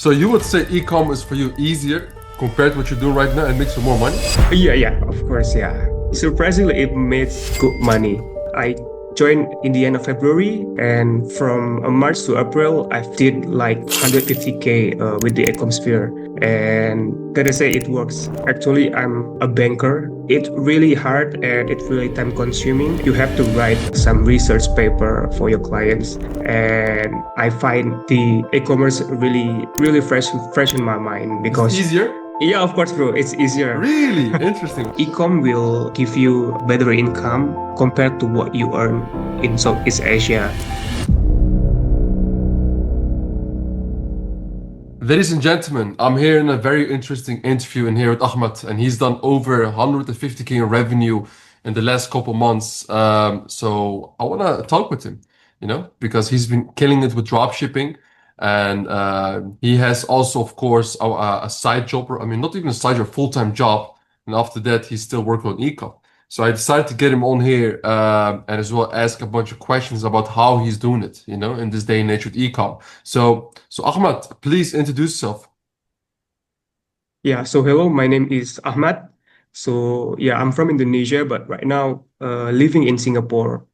So you would say ecom is for you easier compared to what you're doing right now and makes you more money? Yeah, of course, yeah. Surprisingly, it makes good money. I joined in the end of February, and from March to April, I did like 150K with the Ecosphere. And gotta say, it works. Actually, I'm a banker. It's really hard and it's really time consuming. You have to write some research paper for your clients. And I find the e-commerce really fresh in my mind Is it because easier? yeah, of course, bro. It's easier. Really interesting. Ecom will give you better income compared to what you earn in Southeast Asia. Ladies and gentlemen, I'm here in a very interesting interview in here with Ahmed, and he's done over 150K in revenue in the last couple months. So I want to talk with him, because he's been killing it with drop shipping, and he has also, of course, a side job. I mean, not even a side job, full-time job, and after that, he's still working on ecom. So I decided to get him on here and as well ask a bunch of questions about how he's doing it, in this day and age with ecom. So Ahmed, please introduce yourself. Yeah, so hello, my name is Ahmad. So yeah, I'm from Indonesia, but right now living in Singapore.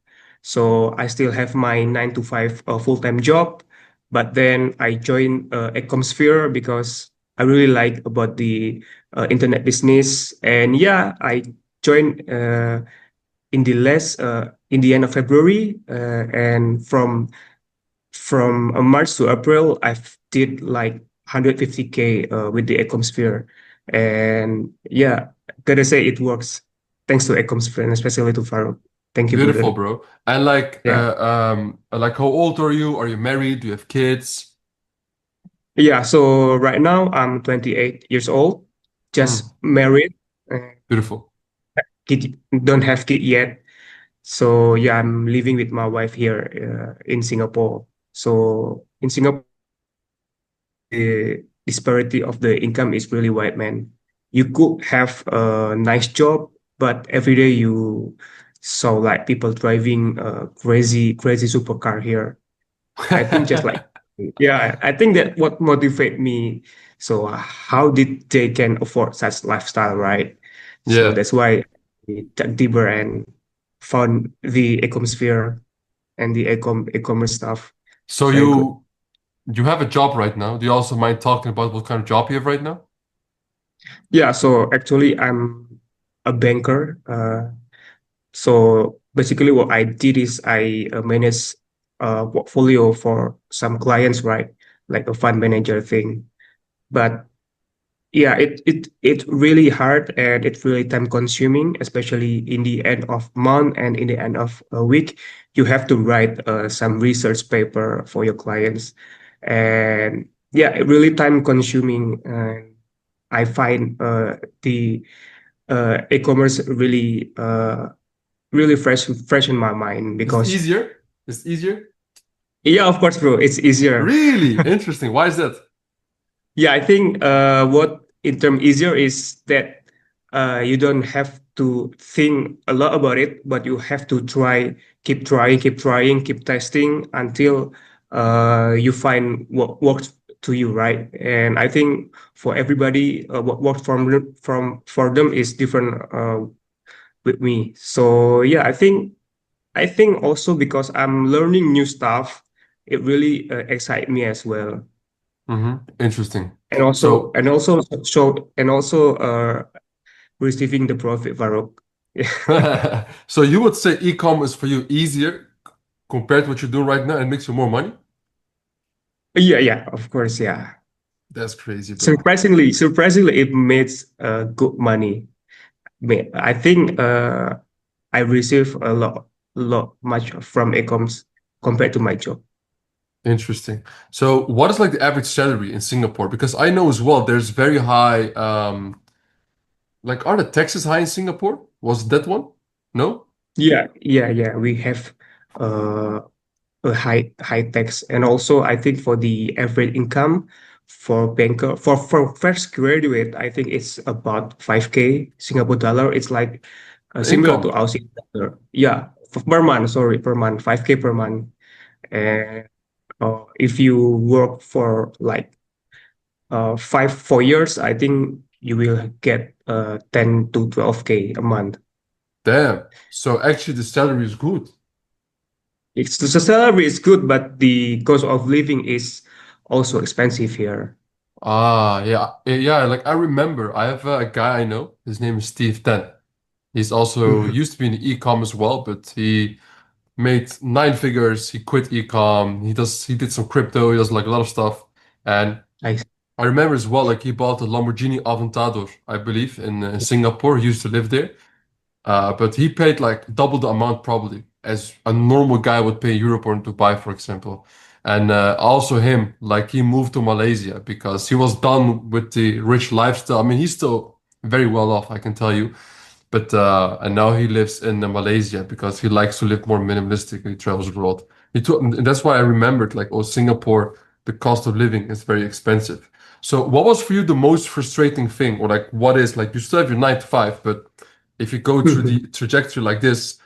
So I still have my 9 to 5 full-time job, but then I joined Ecomsphere because I really like about the internet business. And yeah, I joined in the end of February, and from March to April, I've did like 150K with the Ecomsphere, and yeah, gotta say it works thanks to Ecomsphere and especially to Farouk. Thank you, Beautiful, brother. bro. And Yeah, how old are you? Are you married? Do you have kids? yeah. So right now I'm 28 years old, Mm, just married, uh, beautiful. don't have kid yet. So yeah, I'm living with my wife here in Singapore. So in Singapore, the disparity of the income is really wide, man. You could have a nice job, but every day you saw like people driving a crazy supercar here. I think just like, yeah, I think that what motivate me. So how did they can afford such lifestyle, right? So Yeah. that's why I dug deeper and found the ecosphere and the e-commerce stuff. So Very good. you have a job right now. Do you also mind talking about what kind of job you have right now? Yeah, so actually I'm a banker. So basically what I did is I manage a portfolio for some clients, right? Like a fund manager thing. But yeah, it really hard and it's really time consuming, especially in the end of month and in the end of a week. You have to write some research paper for your clients. And yeah, it really time consuming. And I find the e-commerce really fresh in my mind Is it because easier? Is it easier? yeah, of course, bro, it's easier. Really interesting. Why is that? Yeah, I think what in term easier is that you don't have to think a lot about it, but you have to keep testing until you find what works to you, right? And I think for everybody, what works for them is different with me. So yeah, I think also because I'm learning new stuff, it really excites me as well. Interesting. And also, So and also, and also, receiving the profit, Farouk. so you would say ecom is for you easier compared to what you're doing right now and makes you more money? Yeah, of course, yeah. That's crazy, bro. Surprisingly, it makes good money. I think I receive a lot much from Ecoms compared to my job. Interesting. So what is like the average salary in Singapore? Because I know as well there's very high like are the taxes high in Singapore? Was that one? No? Yeah. We have uh a high tax, and also I think for the average income for banker for fresh graduate, I think it's about 5K Singapore dollar. It's like The similar income. to Aussie dollar. Yeah, per month. Sorry, per month, 5K per month. And if you work for like five 4 years, I think you will get 10 to 12K a month. Damn. So actually the salary is good. It's the salary is good, but the cost of living is also expensive here. Ah, yeah. Yeah, like I remember I have a guy I know. His name is Steve Ten. He's also Mhm. used to be in ecom as well, but he made nine figures. He quit ecom. He did some crypto. He does like a lot of stuff. And I I remember as well, like he bought a Lamborghini Aventador, I believe, in Singapore. He used to live there. But he paid like double the amount probably as a normal guy would pay in Europe or in Dubai, for example. And also him, like he moved to Malaysia because he was done with the rich lifestyle. I mean, he's still very well off, I can tell you. But and now he lives in Malaysia because he likes to live more minimalistic. He travels abroad. And that's why I remembered like, oh, Singapore, the cost of living is very expensive. So what was for you the most frustrating thing, or like what is like you still have your 9 to 5, but if you go through the trajectory like this,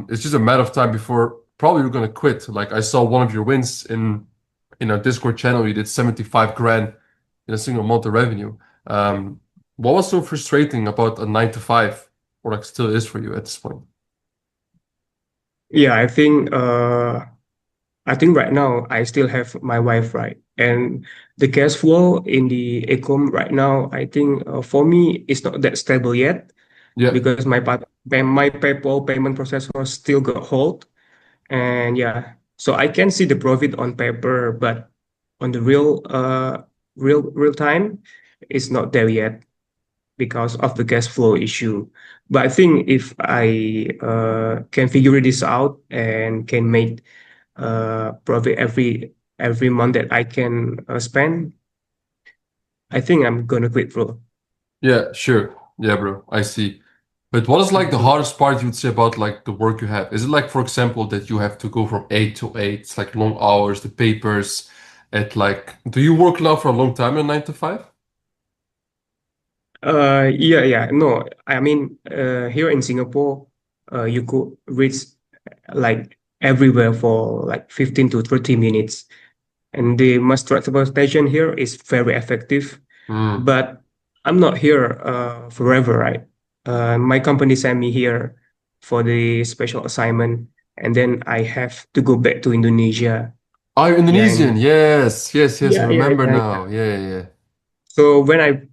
it's just a matter of time before probably you're gonna quit. Like I saw one of your wins in our Discord channel, you did 75 grand in a single month of revenue. Um, what was so frustrating about a 9 to 5, or like still is for you at this point? yeah, I think right now I still have my wife, right? And the cash flow in the ecom right now, I think for me it's not that stable yet Yeah. because my PayPal payment processor still got hold. And yeah, so I can see the profit on paper, but on the real time, it's not there yet because of the cash flow issue. But I think if I can figure this out and can make profit every month that I can spend, I think I'm gonna quit, bro. Yeah, sure. Yeah, bro. I see. But what is like the Mhm. hardest part you would say about like the work you have? Is it like, for example, that you have to go from 8 to 8, it's like long hours, the papers, at like, do you work now for a long time in 9 to 5? Yeah. No, I mean, here in Singapore, you could reach like everywhere for like 15 to 30 minutes. And the mass transportation here is very effective. Hmm. But I'm not here forever, right? My company sent me here for the special assignment, and then I have to go back to Indonesia. Oh, you're Yeah, and Indonesian. Yes, yes, yes. I remember yeah. now. Yeah, yeah, yeah. So when I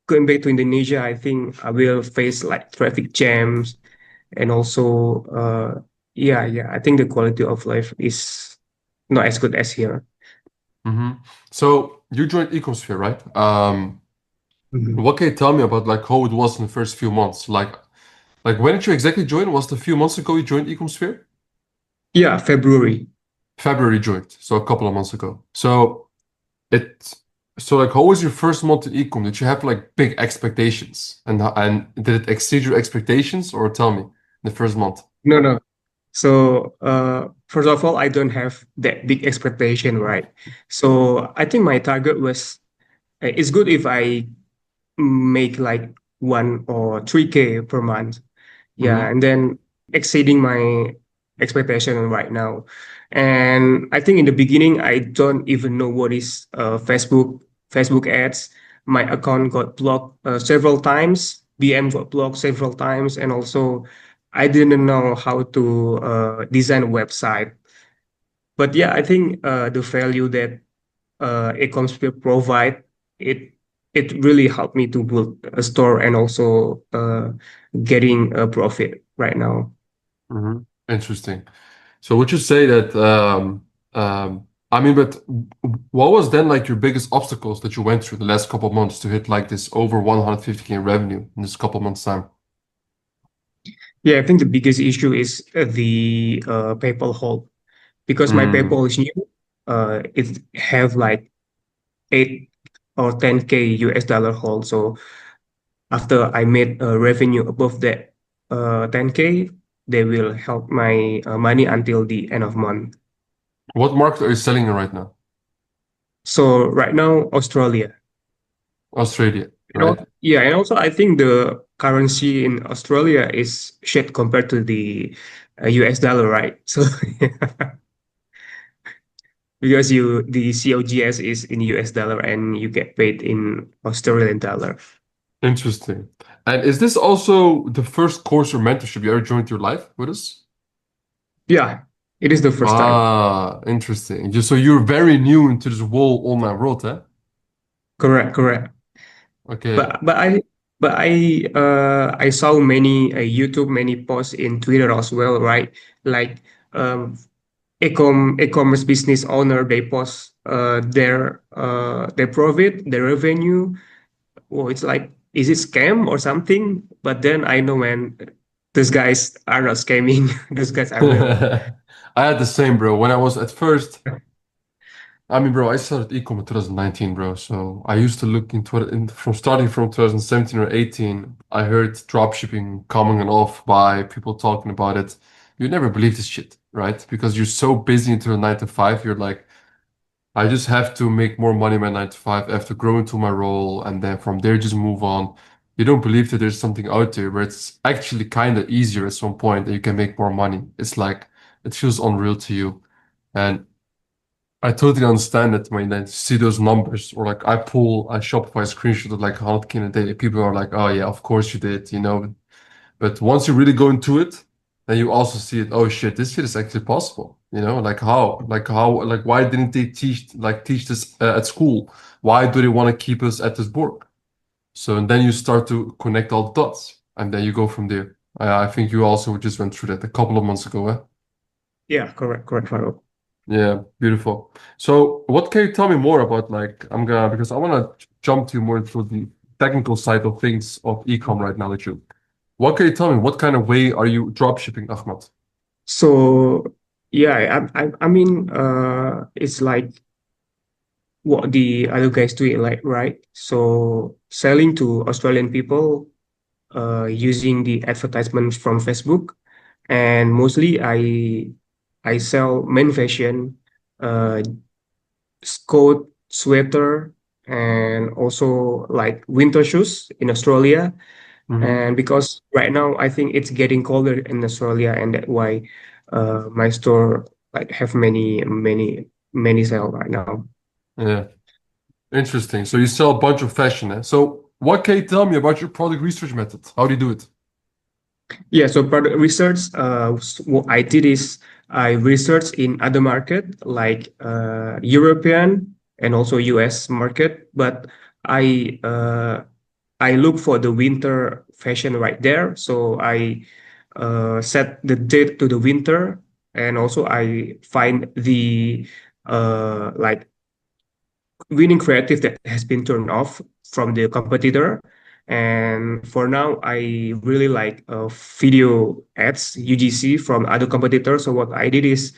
going back to Indonesia, I think I will face like traffic jams and also yeah, I think the quality of life is not as good as here. Hmm. So you joined Ecosphere, right? Mhm. What can you tell me about like how it was in the first few months? Like when did you exactly join? Was it a few months ago you joined Ecosphere? Yeah, February. February joined, so a couple of months ago. It so like how was your first month in Ecom? Did you have like big expectations? And did it exceed your expectations, or tell me the first month? No, no. So first of all, I don't have that big expectation, right? So I think my target was it's good if I make like 1 or 3K per month. Yeah, Mm-hmm. and then exceeding my expectation right now. And I think in the beginning, I don't even know what is Facebook ads. My account got blocked several times. BM got blocked several times, and also I didn't know how to design a website. But yeah, I think the value that ecom provide it it really helped me to build a store and also getting a profit right now. Mm-hmm. Interesting. So would you say that I mean, but what was then like your biggest obstacles that you went through the last couple of months to hit like this over 150K in revenue in this couple of months time? Yeah, I think the biggest issue is the PayPal hold because my Mm. PayPal is new. It have like 8 or 10K US dollar hold. So after I made a revenue above that 10K, they will help my money until the end of month. What market are you selling in right now? So right now, Australia. Australia, right? Yeah, and also I think the currency in Australia is shit compared to the US dollar, right? So because the COGS is in US dollar and you get paid in Australian dollar. Interesting. And is this also the first course or mentorship you ever joined your life with us? Yeah, it is the first time. Ah, interesting. So you're very new into this whole online world, eh? Correct, correct. Okay. But I saw many YouTube, many posts in Twitter as well, right? Like um e-commerce business owner, they post their profit, their revenue. Oh, it's like, is it scam or something? But then I know, man, these guys are not scamming. Those guys are real. I had the same, bro. When I was at first, I mean, bro, I started ecom in 2019, bro. So I used to look into it from starting from 2017 or 18. I heard dropshipping coming and off by people talking about it. You never believe this shit, right? Because you're so busy into a 9 to 5. You're like, I just have to make more money in my 9 to 5. I have to grow into my role, and then from there just move on. You don't believe that there's something out there where it's actually kind of easier at some point that you can make more money. It's like it feels unreal to you, and I totally understand it when I see those numbers, or like I pull a Shopify screenshot of like 100K in a day. People are like, "Oh yeah, of course you did," you know. But once you really go into it, then you also see it. Oh shit, this shit is actually possible. You know, like why didn't they teach this at school? Why do they want to keep us at this work? So and then you start to connect all the dots, and then you go from there. I think you also just went through that a couple of months ago, eh? Yeah, correct, correct, Farouk. Yeah, beautiful. So what can you tell me more about like I'm gonna because I wanna jump to more into the technical side of things of ecom right now with you. What can you tell me? What kind of way are you drop shipping, Ahmed? So yeah, I mean, it's like what the other guys do it like, right? So selling to Australian people, using the advertisements from Facebook, and mostly I sell men fashion, uh, coat, sweater, and also like winter shoes in Australia. Mm-hmm. And because right now I think it's getting colder in Australia, and that's why my store like have many sale right now. Yeah, interesting. So you sell a bunch of fashion, eh? So what can you tell me about your product research method? How do you do it? Yeah, so product research, what I did is I researched in other market like European and also US market, but I uh, I look for the winter fashion right there. So I set the date to the winter, and also I find the like winning creative that has been turned off from the competitor. And for now, I really like video ads, UGC from other competitors. So what I did is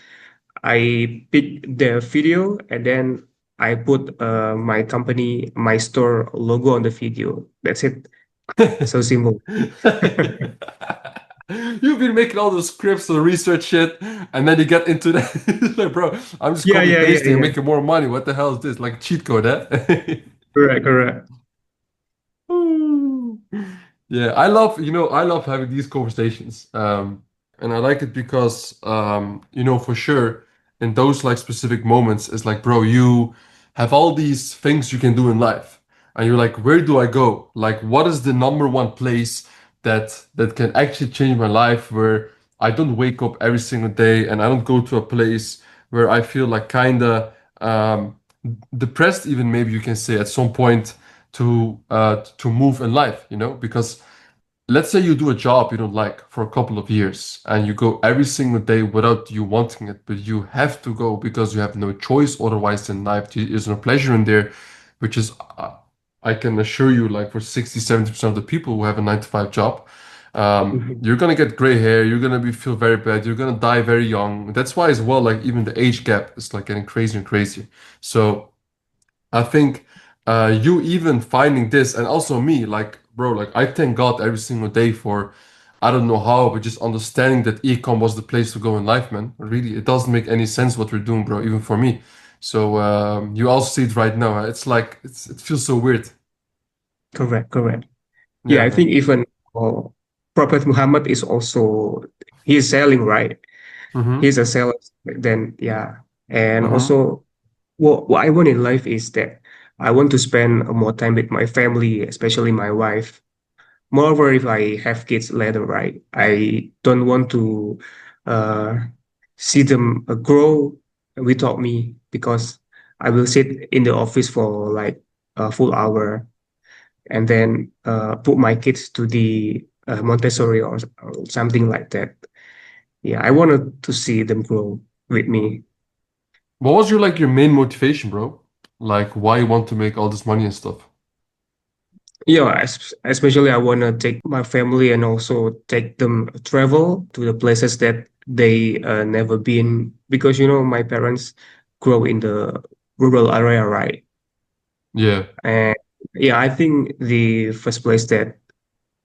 I picked the video, and then I put my company, my store logo on the video. That's it. So simple. You've been making all those scripts or research shit, and then you get into that. Like, bro, I'm just Yeah, copy yeah, yeah, pasting and yeah. making more money. What the hell is this? Like cheat code, eh? Correct, correct. Ooh. Yeah, I love having these conversations. And I like it because, for sure, in those like specific moments, it's like, bro, you have all these things you can do in life, and you're like, where do I go? Like, what is the number one place that can actually change my life, where I don't wake up every single day, and I don't go to a place where I feel like kinda depressed, even maybe you can say at some point to move in life, because let's say you do a job you don't like for a couple of years and you go every single day without you wanting it, but you have to go because you have no choice otherwise in life. There's no pleasure in there, which is, I can assure you, like for 60-70% of the people who have a 9 to 5 job, Mhm. you're gonna get gray hair, you're gonna be feel very bad, you're gonna die very young. That's why as well, like even the age gap is like getting crazier and crazier. So I think you even finding this, and also me, like, bro, like, I thank God every single day for, I don't know how, but just understanding that ecom was the place to go in life, man. Really, it doesn't make any sense what we're doing, bro, even for me. So you also see it right now. It's like, it feels so weird. Correct, correct. Yeah, Yeah, I think man. even uh, Prophet Muhammad is also he's selling, right? Mm-hmm. He's a seller back then, yeah. And Mm-hmm. also what I want in life is that I want to spend more time with my family, especially my wife. Moreover, if I have kids later, right, I don't want to uh, see them grow without me because I will sit in the office for like a full hour and then put my kids to the Montessori or something like that. Yeah, I wanted to see them grow with me. What was your main motivation, bro? Like why you want to make all this money and stuff? Yeah, especially I want to take my family and also take them travel to the places that they never been because my parents grow in the rural area, right? Yeah. And yeah, I think the first place that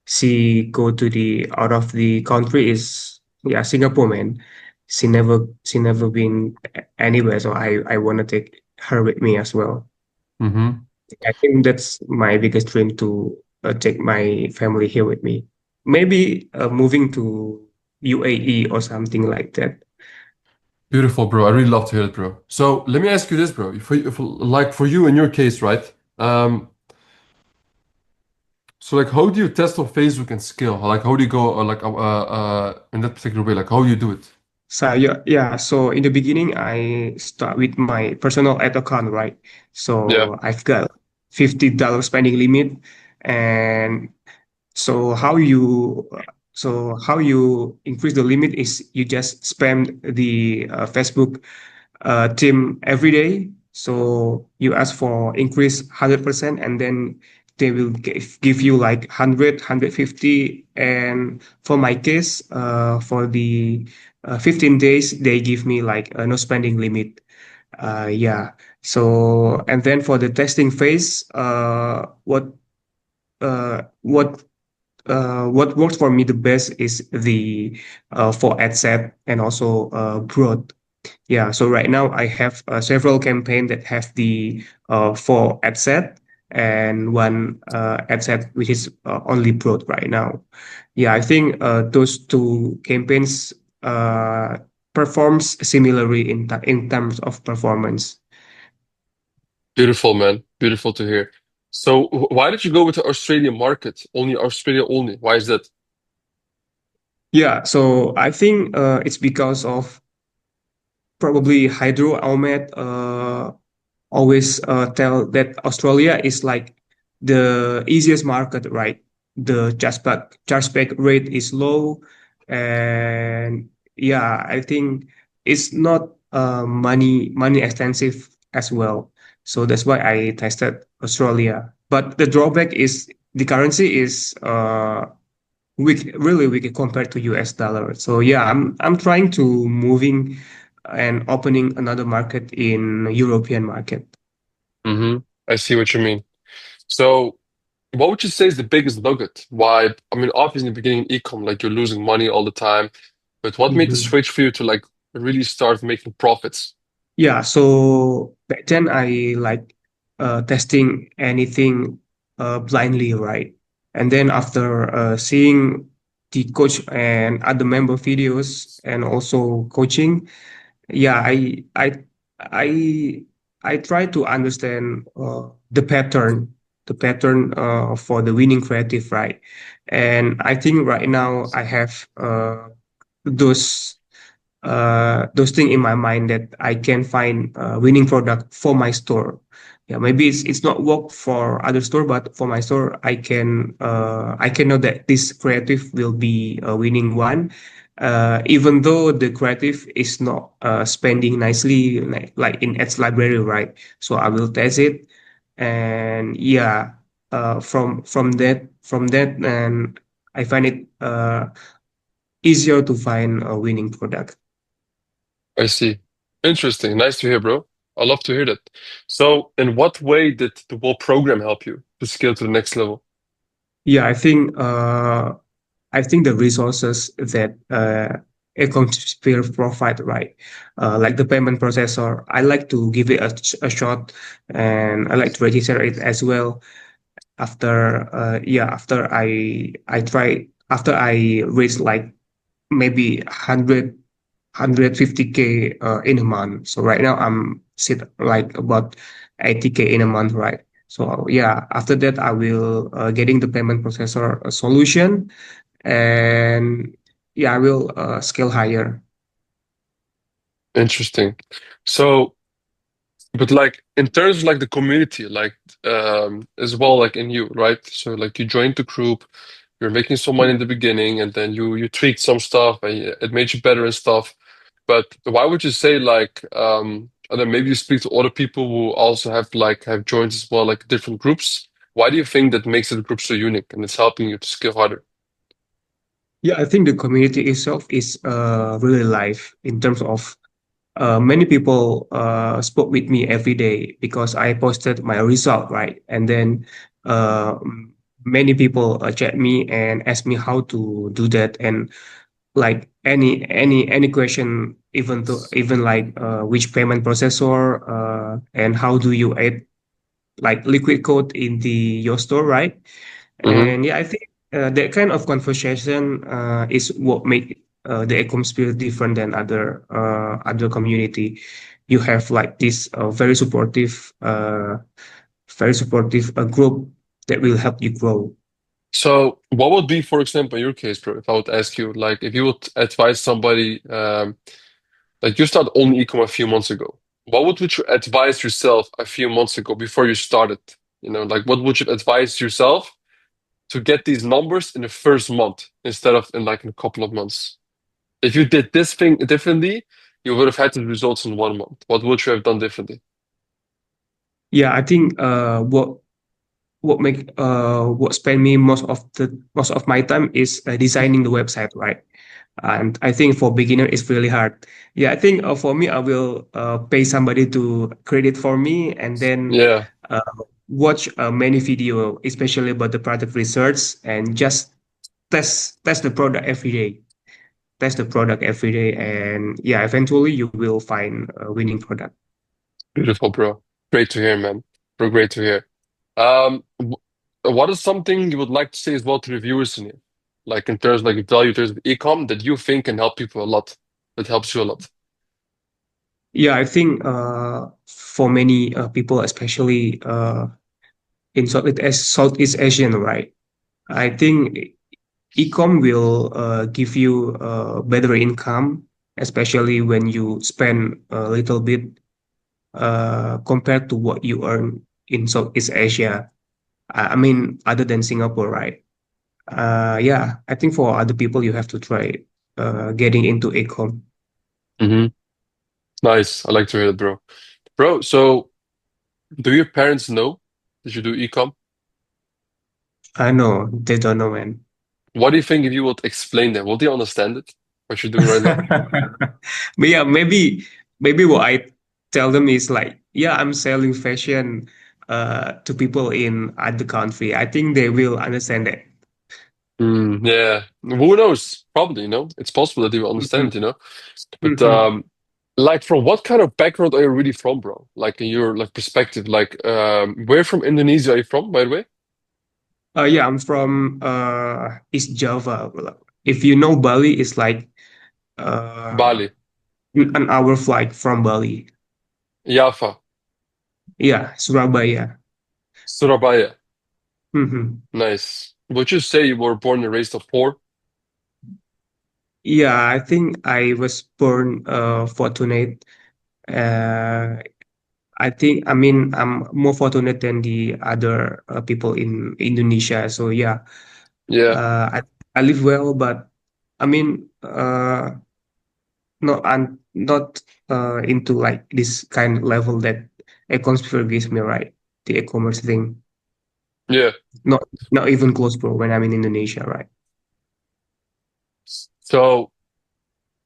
she go to the out of the country is Singapore, man. She never been anywhere, so I want to take her with me as well. Mm-hmm. I think that's my biggest dream to take my family here with me. Maybe moving to UAE or something like that. Beautiful, bro. I really love to hear it, bro. So let me ask you this, bro. If like for you in your case, right? So like, how do you test on Facebook and scale? Like, how do you go, in that particular way? Like, how do you do it? So yeah. So in the beginning, I start with my personal ad account, right? Yeah. So I've got $50 spending limit, and so how you increase the limit is you just spam the Facebook team every day. So you ask for increase 100% and then they will give you like 100, And for my case, for the 15 days, they give me like no spending limit. Yeah. So, and then for the testing phase, uh, what, what works for me the best is the for ad set and also broad. Yeah, so right now I have several campaigns that have the four ad set and one ad set which is only broad right now. Yeah, I think those two campaigns performs similarly in terms of performance. Beautiful, man. Beautiful to hear. So why did you go with the Australian market? Only Australia only. Why is that? Yeah, so I think it's because of probably Hydro Ahmed always tell that Australia is like the easiest market, right? The chargeback rate is low, and yeah, I think it's not money expensive as well. So that's why I tested Australia. But the drawback is the currency is weak, really weak compared to US dollar. So yeah, I'm trying to moving and opening another market in European market. Mm-hmm. I see what you mean. So what would you say is the biggest nugget? Why? I mean, obviously in the beginning, ecom, like you're losing money all the time. But what made the Mhm. switch for you to like really start making profits? Yeah, so back then I like testing anything blindly, right? And then after seeing the coach and other member videos and also coaching, yeah, I I try to understand the pattern for the winning creative, right? And I think right now I have those those things in my mind that I can find a winning product for my store. Yeah, maybe it's not work for other store, but for my store, I can know that this creative will be a winning one, even though the creative is not spending nicely like in ads library, right? So I will test it, and yeah, from that, and I find it easier to find a winning product. I see. Interesting. Nice to hear, bro. I love to hear that. So, in what way did the whole program help you to scale to the next level? Yeah, I think the resources that ecom sphere provide, right? Like the payment processor, I like to give it a shot, and I like to register it as well. After I reach like maybe 100 150K in a month. So right now I'm sit like about 80K in a month, right? So yeah, after that I will getting the payment processor solution, and yeah, I will scale higher. Interesting. So, but like in terms of like the community, like as well, like in you, right? So like you joined the group, you're making some money in the beginning, and then you tweaked some stuff, and it made you better and stuff. But why would you say like and then maybe you speak to other people who also have joined as well, like different groups. Why do you think that makes the group so unique and it's helping you to scale harder? Yeah, I think the community itself is really live in terms of many people spoke with me every day because I posted my result, right? And then uh, many people chat me and ask me how to do that, and like any question, even like which payment processor and how do you add like liquid code in the your store, right? Mm-hmm. And yeah, I think that kind of conversation is what make the ecom spirit different than other community. You have like this very supportive group that will help you grow. So, what would be, for example, in your case, bro, if I would ask you, like, if you would advise somebody, like you started only ecom a few months ago, would you advise yourself a few months ago before you started? You know, like, what would you advise yourself to get these numbers in the first month instead of in like in a couple of months? If you did this thing differently, you would have had the results in 1 month. What would you have done differently? Yeah, I think what spend me most of my time is designing the website, right? And I think for beginner it's really hard. Yeah, I think for me I will pay somebody to create it for me, and then Yeah, uh, watch many video, especially about the product research, and just test the product every day. Test the product every day, and yeah, eventually you will find a winning product. beautiful, bro. Great to hear, man. Bro, great to hear. What is something you would like to say as well to the viewers in here? Like in terms like value in terms of ecom that you think can help people a lot, that helps you a lot. Yeah, I think for many people, especially in Southeast Asian, right? I think ecom will give you better income, especially when you spend a little bit compared to what you earn in Southeast Asia. I mean, other than Singapore, right? Yeah, I think for other people, you have to try getting into ecom. Hmm. Nice. I like to hear that, bro. Bro, so do your parents know that you do ecom? I know they don't know, man. What do you think if you would explain them? Will they understand it? What you're doing right now? But yeah, maybe what I tell them is like, yeah, I'm selling fashion to people in other country. I think they will understand that. Yeah. Who knows? Probably, it's possible that they will understand Mhm, it, But mhm. like from what kind of background are you really from, bro? Like in your like perspective, like where from Indonesia are you from, by the way? Yeah, I'm from East Java. If you know Bali, it's like uh, Bali, an hour flight from Bali. Java, Yeah, Surabaya. Surabaya. Mhm. Nice. Would you say you were born and raised up poor? Yeah, I think I was born fortunate. Uh, I mean, I'm more fortunate than the other people in Indonesia. So yeah, Yeah, I live well, but I mean, I'm not into like this kind of level that Ecosphere gives me, right? The e-commerce thing, yeah. not not even close, bro. When I'm in Indonesia, right? So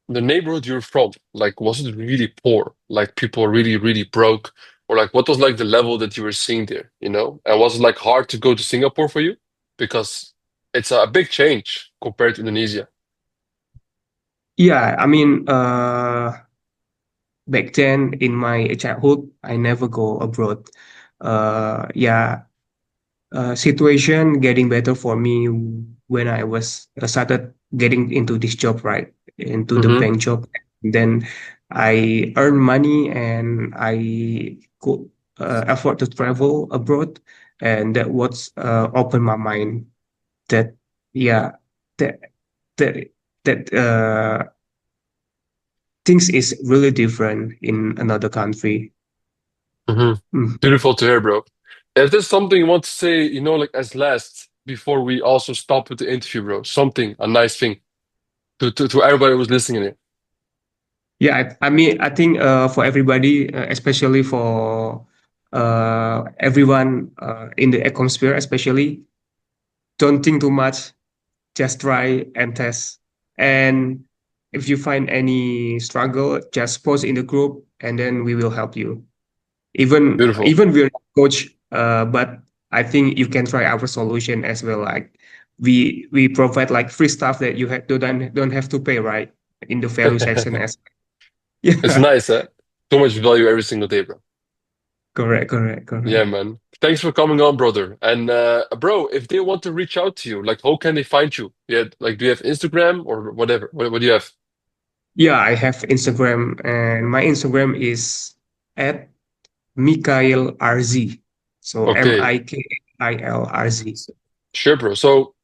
the neighborhood you're from, like, was it really poor? Like people were really, really broke? Or like what was like the level that you were seeing there, And was it like hard to go to Singapore for you? Because it's a big change compared to Indonesia. Yeah, I mean, back then in my childhood, I never go abroad. Yeah, situation getting better for me when I was started getting into this job, right? Into the Mm-hmm. bank job. Then I earn money and I could afford to travel abroad, and that was opened my mind that yeah that that that things is really different in another country. Hmm. Mm. Beautiful to hear, bro. If there's something you want to say, like as last before we also stop with the interview, bro, something, a nice thing to everybody who's listening here. Yeah, I mean, I think for everybody, especially for everyone in the ecom sphere, especially, don't think too much. Just try and test. And if you find any struggle, just post in the group, and then we will help you. Beautiful. Even we're not coach, but I think you can try our solution as well. Like we provide like free stuff that you don't have to pay, right? In the value section as It's yeah. nice, eh? So much value every single day, bro. Correct, correct, Yeah, correct. man. Thanks for coming on, brother. And bro, if they want to reach out to you, like how can they find you? Yeah, like do you have Instagram or whatever? What do you have? Yeah, I have Instagram, and my Instagram is at Mikhail RZ. So Okay. MIKAIL RZ. Sure, bro. So,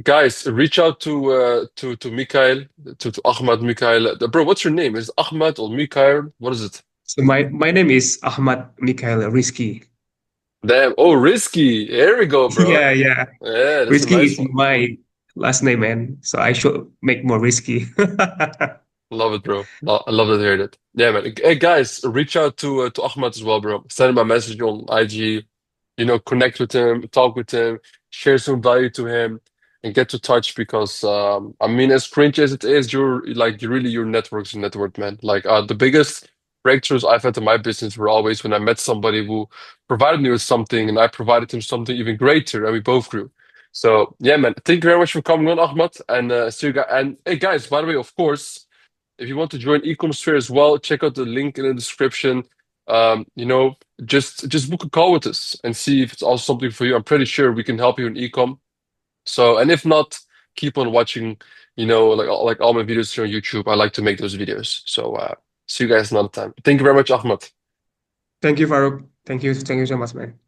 guys, reach out to Mikhail, to Ahmad Mikhail. Bro, what's your name? Is it Ahmad or Mikhail? What is it? So my name is Ahmad Mikhail Rizky. Damn. Oh, Risky. Here we go, bro. Yeah, yeah. Yeah, that's a Rizky nice is one. my last name, man. So I should make more risky. Love it, bro. I love to hear that. Yeah, man. Hey, guys, reach out to Ahmad as well, bro. Send him a message on IG. Connect with him, talk with him, share some value to him, and get to touch because I mean, as cringe as it is, you're really your network's a network, man. Like the biggest breakthroughs I've had in my business were always when I met somebody who provided me with something and I provided him something even greater, and we both grew. So yeah, man. Thank you very much for coming on, Ahmad, and see you guys. And hey, guys, by the way, of course. If you want to join Ecosphere as well, check out the link in the description. Just book a call with us and see if it's also something for you. I'm pretty sure we can help you in ecom. So, and if not, keep on watching. Like all my videos here on YouTube. I like to make those videos. So, see you guys another time. Thank you very much, Ahmed. Thank you, Farouk. Thank you so much, man.